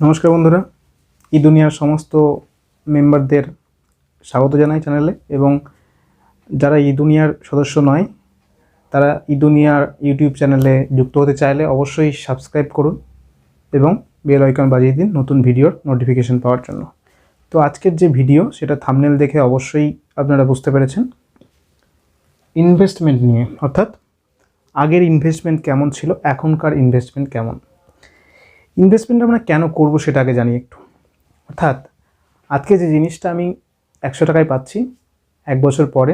নমস্কার বন্ধুরা, ই দুনিয়ার সমস্ত মেম্বারদের স্বাগত জানাই চ্যানেলে। এবং যারা ই দুনিয়ার সদস্য নয় তারা ই দুনিয়ার ইউটিউব চ্যানেলে যুক্ত হতে চাইলে অবশ্যই সাবস্ক্রাইব করুন এবং বেল আইকন বাজিয়ে দিন নতুন ভিডিওর নোটিফিকেশন পাওয়ার জন্য। তো আজকের যে ভিডিও সেটা থাম্বনেল দেখে অবশ্যই আপনারা বুঝতে পেরেছেন ইনভেস্টমেন্ট নিয়ে, অর্থাৎ আগের ইনভেস্টমেন্ট কেমন ছিল, এখনকার ইনভেস্টমেন্ট কেমন। ইনভেস্টমেন্ট আমরা কেন করব সেটা আগে জানি একটু। অর্থাৎ আজকে যে জিনিসটা আমি 100 টাকায় পাচ্ছি, 1 বছর পরে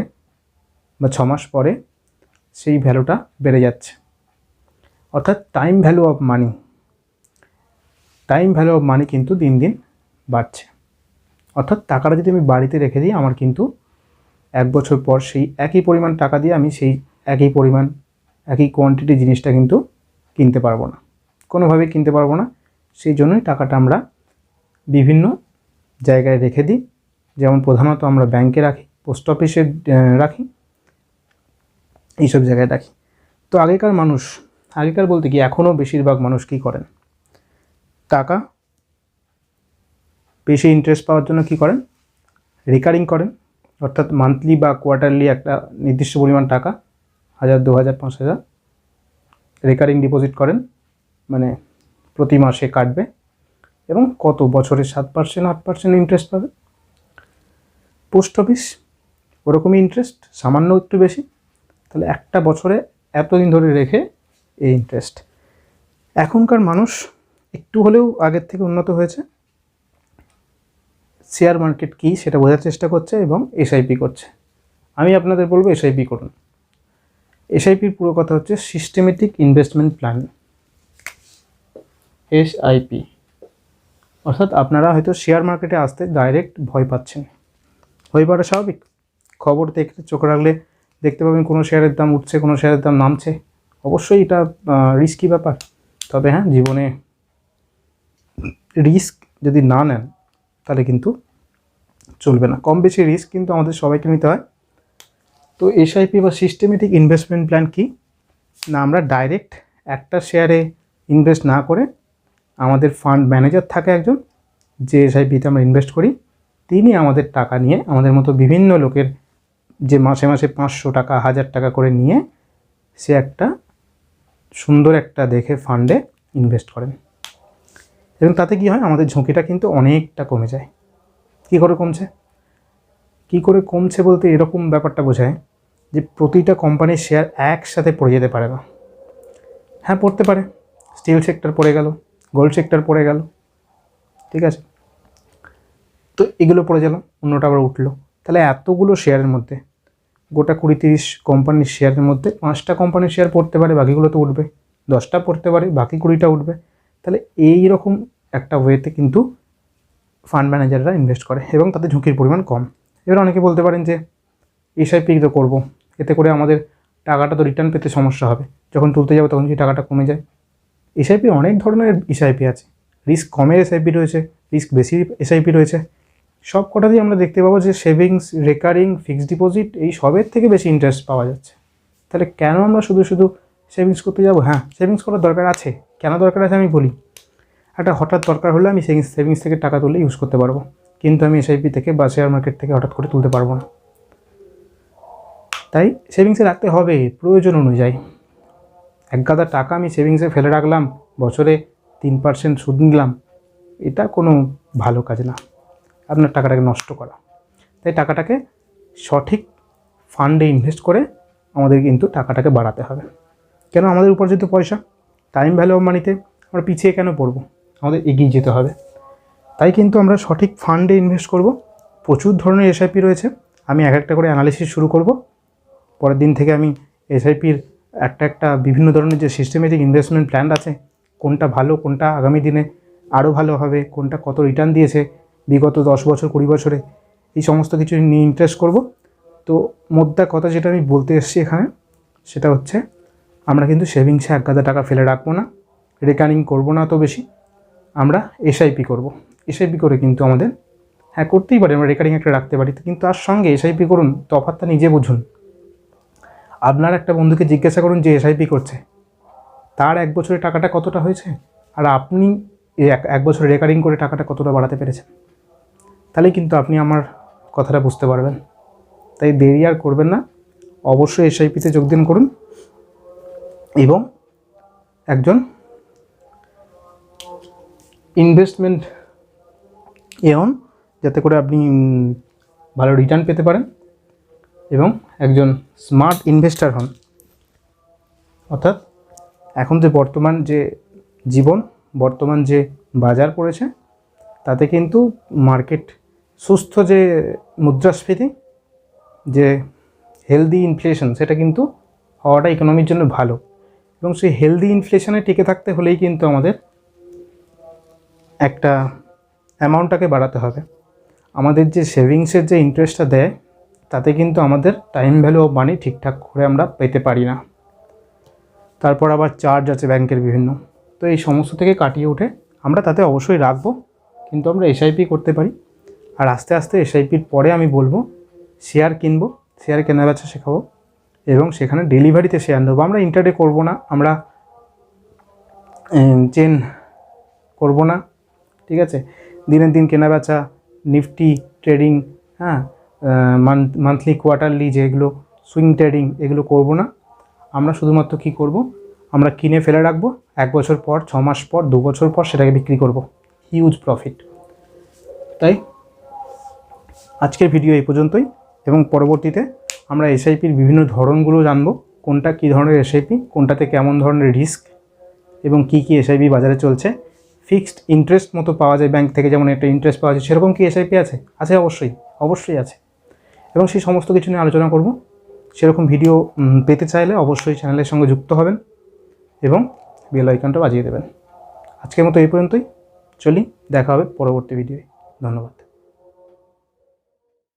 বা 6 মাস পরে সেই ভ্যালুটা বেড়ে যাচ্ছে। অর্থাৎ টাইম ভ্যালু অফ মানি, কিন্তু দিন দিন বাড়ছে। অর্থাৎ টাকাটা যদি আমি বাড়িতে রেখে দিই, আমার কিন্তু 1 বছর পর সেই একই পরিমাণ টাকা দিয়ে আমি সেই একই পরিমাণ একই কোয়ান্টিটি জিনিসটা কিন্তু কিনতে পারবো না, কোনোভাবেই কিনতে পারবো না। সেই জন্যই টাকাটা আমরা বিভিন্ন জায়গায় রেখে দিই। যেমন প্রধানত আমরা ব্যাংকে রাখি, পোস্ট অফিসে রাখি, এইসব জায়গায় রাখি। তো আগেকার বলতে কি এখনও বেশিরভাগ মানুষ কী করেন, টাকা বেশি ইন্টারেস্ট পাওয়ার জন্য কী করেন, রিকারিং করেন। অর্থাৎ মান্থলি বা কোয়ার্টারলি একটা নির্দিষ্ট পরিমাণ টাকা 1000, 2000, 5000 রিকারিং ডিপোজিট করেন, মানে প্রতি মাসে কাটবে এবং কত বছরে 7%, 8% ইন্টারেস্ট পাবে। পোস্ট অফিস ওরকমই ইন্টারেস্ট, সামান্য একটু বেশি। তাহলে একটা বছরে এতদিন ধরে রেখে এই ইন্টারেস্ট। এখনকার মানুষ একটু হলেও আগের থেকে উন্নত হয়েছে, শেয়ার মার্কেট কী সেটা বোঝার চেষ্টা করছে এবং এসআইপি করছে। আমি আপনাদের বলবো এসআইপি করুন। এসআইপির পুরো কথা হচ্ছে সিস্টেমেটিক ইনভেস্টমেন্ট প্ল্যান, এসআইপি। অর্থাৎ আপনারা হয়তো শেয়ার মার্কেটে আসতে ডাইরেক্ট ভয় পাচ্ছেন, হয়ে পড়া স্বাভাবিক। খবর দেখতে চোখ রাখলে দেখতে পাবেন কোনো শেয়ারের দাম উঠছে, কোনো শেয়ারের দাম নামছে। অবশ্যই এটা রিস্কি ব্যাপার। তবে হ্যাঁ, জীবনে রিস্ক যদি না নেন তাহলে কিন্তু চলবে না। কম বেশি রিস্ক কিন্তু আমাদের সবাইকে নিতে হয়। তো এসআইপি বা সিস্টেমেটিক ইনভেস্টমেন্ট প্ল্যান কি না, আমরা ডাইরেক্ট একটা শেয়ারে ইনভেস্ট না করে আমাদের ফান্ড ম্যানেজার থাকে একজন, যে এসআইপিতে আমরা ইনভেস্ট করি, তিনি আমাদের টাকা নিয়ে, আমাদের মতো বিভিন্ন লোকের যে মাসে মাসে 500 টাকা, 1000 টাকা করে নিয়ে সে একটা সুন্দর একটা দেখে ফান্ডে ইনভেস্ট করেন। এবং তাতে কী হয়, আমাদের ঝুঁকিটা কিন্তু অনেকটা কমে যায়। কী করে কমছে বলতে এরকম ব্যাপারটা বোঝায় যে প্রতিটা কোম্পানির শেয়ার একসাথে পড়ে যেতে পারে না। হ্যাঁ, পড়তে পারে, স্টিল সেক্টর পড়ে গেল, গোল্ড সেক্টর পড়ে গেল, ঠিক আছে, তো এগুলো পড়ে গেল, অন্যটা আবার উঠলো। তাহলে এতগুলো শেয়ারের মধ্যে, গোটা 20-30 কোম্পানির শেয়ারের মধ্যে 5টা কোম্পানির শেয়ার পড়তে পারে, বাকিগুলো তো উঠবে। 10টা পড়তে পারে, বাকি 20টা উঠবে। তাহলে এই রকম একটা ওয়েতে কিন্তু ফান্ড ম্যানেজাররা ইনভেস্ট করে এবং তাদের ঝুঁকির পরিমাণ কম। এবার অনেকে বলতে পারেন যে এসআইপি তো করবো, এতে করে আমাদের টাকাটা তো রিটার্ন পেতে সমস্যা হবে, যখন তুলতে যাবো তখন কি টাকাটা কমে যায়। এসআইপি অনেক ধরনের এসআইপি আছে, রিস্ক কমের এসআইপি রয়েছে, রিস্ক বেশি এসআইপি রয়েছে। সব কটাতেই আমরা দেখতে পাবো যে সেভিংস, রেকারিং, ফিক্সড ডিপোজিট এই সবের থেকে বেশি ইন্টারেস্ট পাওয়া যাচ্ছে। তাহলে কেন আমরা শুধু সেভিংস করতে যাব? হ্যাঁ, সেভিংস করার দরকার আছে। কেন দরকার আছে আমি বলি। একটা হঠাৎ দরকার হলে আমি সেভিংস থেকে টাকা তুলে ইউজ করতে পারবো, কিন্তু আমি এসআইপি থেকে বা শেয়ার মার্কেট থেকে হঠাৎ করে তুলতে পারবো না। তাই সেভিংসে রাখতে হবে প্রয়োজন অনুযায়ী। এক গাদা টাকা আমি সেভিংসে ফেলে রাখলাম, বছরে 3% সুদ নিলাম, এটা কোনো ভালো কাজ না, আপনার টাকাটাকে নষ্ট করা। তাই টাকাটাকে সঠিক ফান্ডে ইনভেস্ট করে আমাদের কিন্তু টাকাটাকে বাড়াতে হবে। কেন, আমাদের উপার্জিত পয়সা, টাইম ভ্যালু অফ মানিতে আমরা পিছিয়ে কেন পড়বো, আমাদের এগিয়ে যেতে হবে। তাই কিন্তু আমরা সঠিক ফান্ডে ইনভেস্ট করব। প্রচুর ধরনের এসআইপি রয়েছে, আমি একটা করে অ্যানালিসিস শুরু করব। পরের দিন থেকে আমি এসআইপির একটা বিভিন্ন ধরনের যে সিস্টেমেটিক ইনভেস্টমেন্ট প্ল্যান আছে, কোনটা ভালো, কোনটা আগামী দিনে আরও ভালো হবে, কোনটা কত রিটার্ন দিয়েছে বিগত 10 বছর 20 বছরে, এই সমস্ত কিছু নিয়ে ইন্টারেস্ট করব। তো মোদ্দা কথা যেটা আমি বলতে এসেছি এখানে, সেটা হচ্ছে আমরা কিন্তু সেভিংসে এক গাদা টাকা ফেলে রাখবো না, রেকারিং করবো না তো বেশি, আমরা এসআইপি করব। এসআইপি করে কিন্তু আমাদের, হ্যাঁ করতেই পারি, আমরা রেকারিং একটা রাখতে পারি, কিন্তু তার সঙ্গে এসআইপি করুন, তফাৎটা নিজে বুঝুন। আপনার একটা বন্ধুকে জিজ্ঞাসা করুন যে এসআইপি করছে, তার 1 বছরের টাকাটা কতটা হয়েছে, আর আপনি এই এক বছর রেকারিং করে টাকাটা কতটা বাড়াতে পেরেছেন, তাহলেই কিন্তু আপনি আমার কথাটা বুঝতে পারবেন। তাই দেরি আর করবেন না, অবশ্যই এসআইপিতে যোগদান করুন এবং একজন ইনভেস্টমেন্ট হন, যাতে করে আপনি ভালো রিটার্ন পেতে পারেন এবং একজন স্মার্ট ইনভেস্টর হন। অর্থাৎ এখন যে বর্তমান যে জীবন, বর্তমান যে বাজার পড়েছে, তাতে কিন্তু মার্কেট সুস্থ যে মুদ্রাস্ফীতি, যে হেলদি ইনফ্লেশন, সেটা কিন্তু হওয়াটা ইকোনমির জন্য ভালো। এবং সেই হেলদি ইনফ্লেশনে টিকে থাকতে হলেই কিন্তু আমাদের একটা অ্যামাউন্টটাকে বাড়াতে হবে। আমাদের যে সেভিংসের যে ইন্টারেস্টটা দেয়, তাতে কিন্তু আমাদের টাইম ভ্যালু অফ মানি ঠিকঠাক করে আমরা পেতে পারি না। তারপর আবার চার্জ আছে ব্যাংকের বিভিন্ন, তো এই সমস্ত থেকে কাটিয়ে উঠে আমরা তাতে অবশ্যই রাখবো, কিন্তু আমরা এসআইপি করতে পারি। আর আস্তে আস্তে এসআইপির পরে আমি বলবো শেয়ার কিনবো, শেয়ার কেনাবেচা শেখাবো এবং সেখানে ডেলিভারিতে শেয়ার নেবো। আমরা ইন্টারডে করবো না, আমরা চেন করবো না, ঠিক আছে। দিনের দিন কেনাবেচা, নিফটি ট্রেডিং, হ্যাঁ, মান্থলি কোয়ার্টারলি যেগুলো সুইং ট্রেডিং, এগুলো করবো না। আমরা শুধুমাত্র কি করব, আমরা কিনে ফেলে রাখবো, 1 বছর পর, 6 মাস পর, 2 বছর পর সেটাকে বিক্রি করব, হিউজ প্রফিট। তাই আজকের ভিডিও এই পর্যন্তই, এবং পরবর্তীতে আমরা এসআইপির বিভিন্ন ধরনগুলো জানবো, কোনটা কী ধরনের এসআইপি, কোনটাতে কেমন ধরনের রিস্ক, এবং কী কী এসআইপি বাজারে চলছে। ফিক্সড ইন্টারেস্ট মতো পাওয়া যায় ব্যাংক থেকে, যেমন একটা ইন্টারেস্ট পাওয়া যায়, সেরকম কি এসআইপি আছে? আছে, অবশ্যই আছে। এবং সেই সমস্ত কিছু নিয়ে আলোচনা করব। সেরকম ভিডিও পেতে চাইলে অবশ্যই চ্যানেলের সঙ্গে যুক্ত হবেন এবং বেল আইকনটা বাজিয়ে দেবেন। আজকের মতো এই পর্যন্তই, চলি, দেখা হবে পরবর্তী ভিডিওয়। ধন্যবাদ।